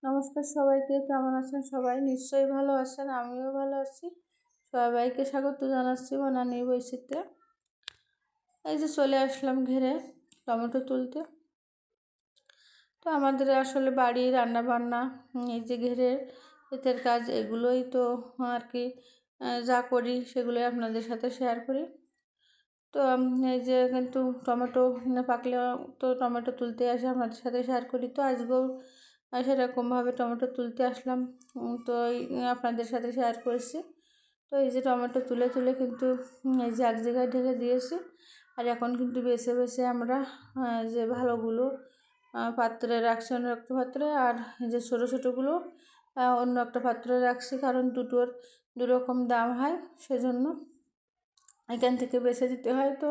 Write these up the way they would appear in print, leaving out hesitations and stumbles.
নমস্কার সবাইকে, কেমন আছেন সবাই? নিশ্চয়ই ভালো আছেন, আমিও ভালো আছি। সবাইকে স্বাগত জানাচ্ছি বনানী বৈচিত্র্যে। এই যে চলে আসলাম ঘেরে টমেটো তুলতে। তো আমাদের আসলে বাড়ি রান্না বান্না, এই যে ঘেরের ক্ষেতের কাজ, এগুলোই তো আর কি যা করি সেগুলোই আপনাদের সাথে শেয়ার করি। তো এই যে কিন্তু টমেটো পাকলে তো টমেটো তুলতে আসে, আপনাদের সাথে শেয়ার করি। তো আজকেও সেরকমভাবে টমেটো তুলতে আসলাম, তো আপনাদের সাথে শেয়ার করেছি। তো এই যে টমেটো তুলে তুলে কিন্তু এই যে এক জায়গায় ঢেলে দিয়েছি, আর এখন কিন্তু বেছে বেছে আমরা যে ভালোগুলো পাত্রে রাখছি অন্য একটা পাত্রে, আর যে ছোটো ছোটোগুলো অন্য একটা পাত্রে রাখছি, কারণ দুটোর দুরকম দাম হয়, সেজন্য এখান থেকে বেছে দিতে হয়। তো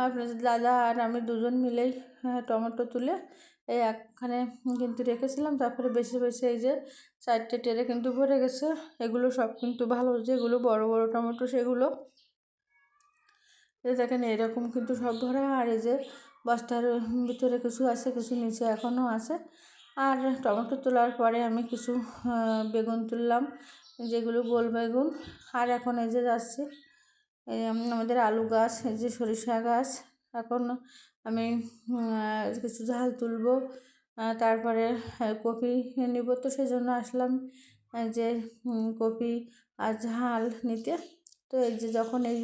আপনাদের দাদা আর আমি দুজন মিলেই টমেটো তুলে এই একখানে কিন্তু রেখেছিলাম, তারপরে বেছে বেছে এই যে 4টে টেরে কিন্তু ভরে গেছে। এগুলো সব কিন্তু ভালো, যেগুলো বড় বড় টমেটো সেগুলো এই দেখেন এরকম কিন্তু সব ভরা, আর এই যে বস্তার ভিতরে কিছু আছে, কিছু নিচে এখনও আছে। আর টমেটো তোলার পরে আমি কিছু বেগুন তুললাম, যেগুলো গোল বেগুন। আর এখন এই যে যাচ্ছি আমাদের আলু গাছ, এই যে সরিষা গাছ, এখন আমি কিছু ঝাল তুলবো, তারপরে কপি নিব। তো সেই জন্য আসলাম যে কপি আর ঝাল নিতে। তো এই যে যখন এই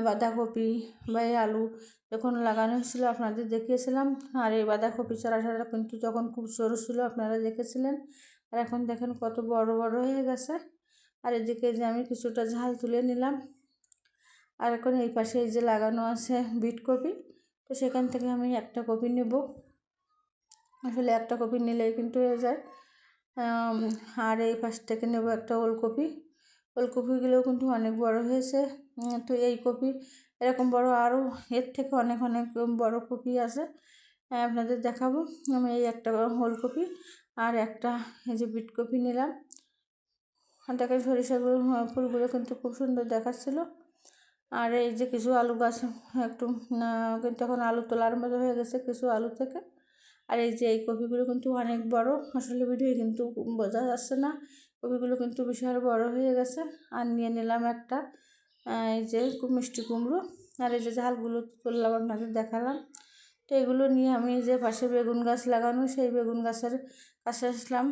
বাঁধাকপি বা এই আলু যখন লাগানো হয়েছিলো আপনাদের দেখিয়েছিলাম, আর এই বাঁধাকপি চারাটা কিন্তু যখন খুব সরু ছিল আপনারা দেখেছিলেন, আর এখন দেখেন কত বড় বড় হয়ে গেছে। আর এদিকে যে আমি কিছুটা ঝাল তুলে নিলাম। আর এখন এই পাশে এই যে লাগানো আছে বিট কপি, তো সেখান থেকে আমি একটা কপি নেব। আসলে একটা কপি নিলেই কিন্তু হয়ে যায়। আর এই পাশ থেকে নেব একটা ওলকপি। ওলকপিগুলোও কিন্তু অনেক বড় হয়েছে। তো এই কপি এরকম বড় আরও এর থেকে অনেক অনেক বড় কপি আছে, আপনাদের দেখাবো। আমি এই একটা ওলকপি আর একটা এই যে বিট কপি নিলাম। দেখেন সরিষাগুলো ফুলগুলো কিন্তু খুব সুন্দর দেখাচ্ছিলো। আর এই যে কিছু আলু গাছ একটু কিন্তু এখন আলু তোলার মতো হয়ে গেছে কিছু আলু থেকে। আর এই যে এই কপিগুলো কিন্তু অনেক বড়, আসলে ভিডিও কিন্তু বোঝা যাচ্ছে না, কপিগুলো কিন্তু বিশাল বড় হয়ে গেছে। আর নিয়ে নিলাম একটা এই যে মিষ্টি কুমড়ো, আর এই যে ঝালগুলো তুললাম আপনাদের দেখালাম। তো এগুলো নিয়ে আমি যে পাশে বেগুন গাছ লাগানো, সেই বেগুন গাছের কাছে আসলাম,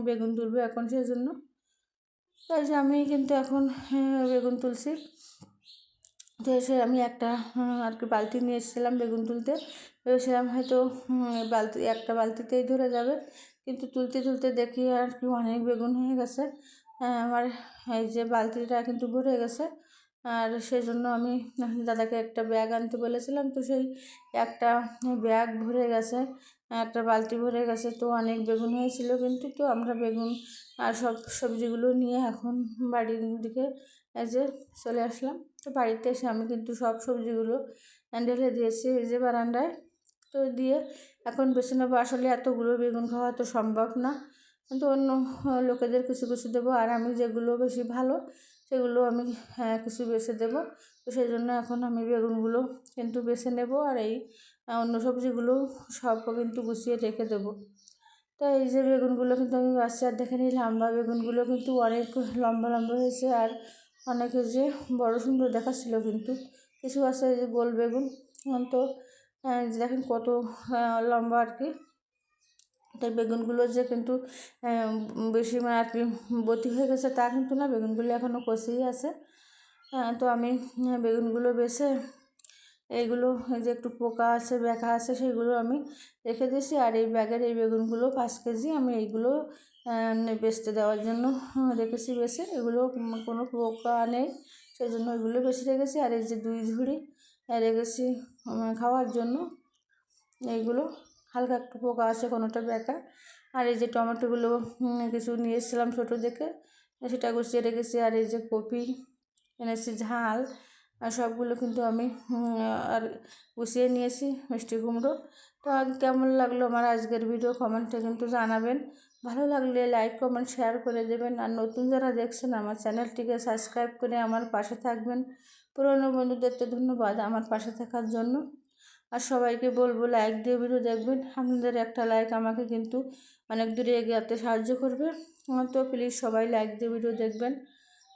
বেগুন তুলবো এখন সেই জন্য। তো এই যে আমি কিন্তু এখন বেগুন তুলছি। তো এসে আমি একটা আর কি বালতি নিয়ে এসেছিলাম বেগুন তুলতে, ভেবেছিলাম হয়তো একটা বালতিতেই ধরে যাবে, কিন্তু তুলতে তুলতে দেখি আর কি অনেক বেগুন হয়ে গেছে। আমার এই যে বালতিটা কিন্তু ভরে গেছে, আর সেই জন্য আমি দাদাকে একটা ব্যাগ আনতে বলেছিলাম। তো সেই একটা ব্যাগ ভরে গেছে, একটা বালতি ভরে গেছে। তো অনেক বেগুন হয়েছিল কিন্তু। তো আমরা বেগুন আর সব সবজিগুলো নিয়ে এখন বাড়ির দিকে এই যে চলে আসলাম। তো বাড়িতে এসে আমি কিন্তু সব সবজিগুলো ঢেলে দিয়েছি এই যে বারান্দায়। তো দিয়ে এখন বেছে নেবো। আসলে এতগুলো বেগুন খাওয়া তো সম্ভব না, কিন্তু অন্য লোকেদের কিছু কিছু দেবো, আর আমি যেগুলো বেশি ভালো সেগুলো আমি কিছু বেছে দেবো। তো সেই জন্য এখন আমি বেগুনগুলো কিন্তু বেছে নেব, আর এই অন্য সবজিগুলো সব কিন্তু গুছিয়ে রেখে দেবো। তো এই যে বেগুনগুলো কিন্তু আমি বাচ্চা, আর দেখে নিই লম্বা বেগুনগুলো কিন্তু অনেক লম্বা লম্বা হয়েছে, আর অনেকে যে বড় সুন্দর দেখাচ্ছিলো। কিন্তু কিছু আছে এই যে গোল বেগুন, তো দেখেন কত লম্বা আর কি। তাই বেগুনগুলো যে কিন্তু বেশি আর কি বতি হয়ে গেছে তা কিন্তু না, বেগুনগুলো এখনও কষেই আছে। তো আমি বেগুনগুলো বেছে এইগুলো এই যে একটু পোকা আছে ব্যাকা আছে সেইগুলো আমি রেখে দিয়েছি। আর এই ব্যাগের এই বেগুনগুলো 5 কেজি আমি এইগুলো বেচতে দেওয়ার জন্য রেখেছি বেছে। এগুলো কোনো পোকা নেই, সেই জন্য এগুলো বেছে রেখেছি। আর এই যে 2 ঝুড়ি রেখেছি খাওয়ার জন্য। এইগুলো হালকা একটু পোকা আছে, কোনোটা ব্যাকা। আর এই যে টমেটোগুলো কিছু নিয়ে এসেছিলাম ছোটো দেখে, সেটা গুছিয়ে রেখেছি। আর এই যে কপি এনেছি ঝাল, আর সবগুলো কিন্তু আমি আর গুছিয়ে নিয়েছি। মিষ্টি কুমড়ো। তো কেমন লাগলো আমার আজকের ভিডিও কমেন্টে কিন্তু জানাবেন। ভালো লাগলে লাইক কমেন্ট শেয়ার করে দেবেন, আর নতুন যারা দেখছেন আমার চ্যানেলটিকে সাবস্ক্রাইব করে আমার পাশে থাকবেন। পুরনো বন্ধুদের তো ধন্যবাদ আমার পাশে থাকার জন্য। আর সবাইকে বলবো লাইক দিয়ে ভিডিও দেখবেন, আপনাদের একটা লাইক আমাকে কিন্তু অনেক দূরে এগোতে সাহায্য করবে। তো প্লিজ সবাই লাইক দিয়ে ভিডিও দেখবেন।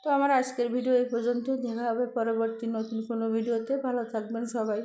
তো আমার আজকের ভিডিও এই পর্যন্ত, দেখা হবে পরবর্তী নতুন কোনো ভিডিওতে। ভালো থাকবেন সবাই।